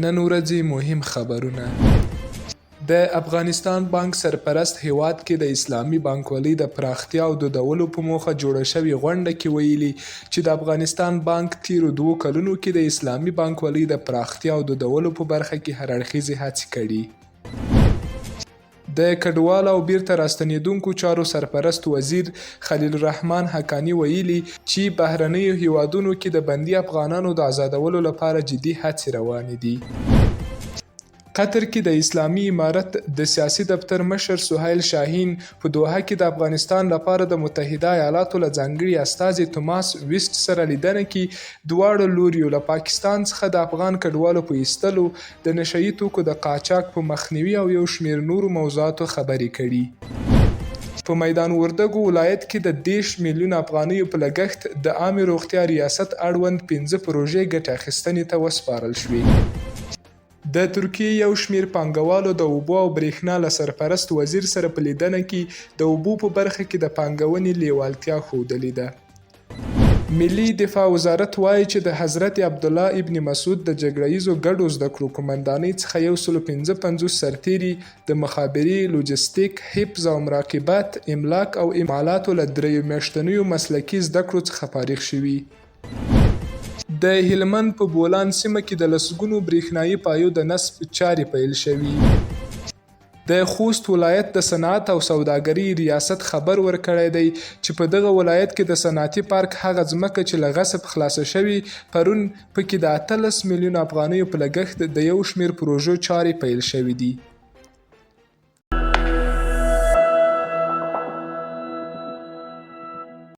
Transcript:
نن ورځې مهم خبرونه. د افغانستان بانک سرپرست هیواد کې د اسلامي بانکوالۍ د پراختیا او دودولو په موخه جوړه شوې غونډه کې ویلي چې د افغانستان بانک تیرو 2 کلونو کې د اسلامي بانکوالۍ د پراختیا او دودولو په برخه کې هرړخیزې هڅې کړي. د کډوالو او بیرته راستنیدونکو چارو سرپرست وزیر خلیل الرحمن حقانی ویلي چې بهرنیو هیوادونو کې د بندي افغانانو د آزادولو لپاره جدي هڅې روانې دي. قطر کې د اسلامي امارت د سیاسي دفتر مشر سهیل شاهین په دوحه کې د افغانستان لپاره د متحده ایالاتو له ځانګړي استازي توماس ویسټ سره لیدنه کې دواړو لوریو له پاکستان څخه د افغان کډوالو په ایستلو، د نشه یي توکو د قاچاق په مخنیوي او یو شمېر نورو موضوعاتو خبرې کړي. په میدان وردګو ولایت کې د 10 میلیون افغانیو په لګښت د عامې روغتیا ریاست اړوند 5 پروژې ګټې اخیستنې ته وسپارل شوې. د ترکیې یو شمېر پانګوالو د اوبو او برېښنا له سرپرست وزیر سره په لیدنه کې د اوبو په برخه کې د پانګونې لیوالتیا ښودلې ده. ملي دفاع وزارت وایي چې د حضرت عبدالله ابن مسعود د جګړه ییزو ګډو زده کړو قومندانۍ څخه 155 سرتیري د مخابرې، لوجستیک، حفظ او مراقبت، املاک او امالاتو له 3 میاشتنیو مسلکي زده کړو څخه فارغ شوي. د هلمند په بولان سیمه کې د لسګونو برېښنایي پایو د نصب چارې پیل شوي. د خوست ولایت د صنعت او سوداګرۍ ریاست خبر ورکړی دی چې په دغه ولایت کې د صنعتي پارک هغه ځمکه چې له غصب خلاصه شوي پرون پکې د 18 میلیون افغانیو په لګښت د یو شمېر پروژو چارې پیل شوي دي.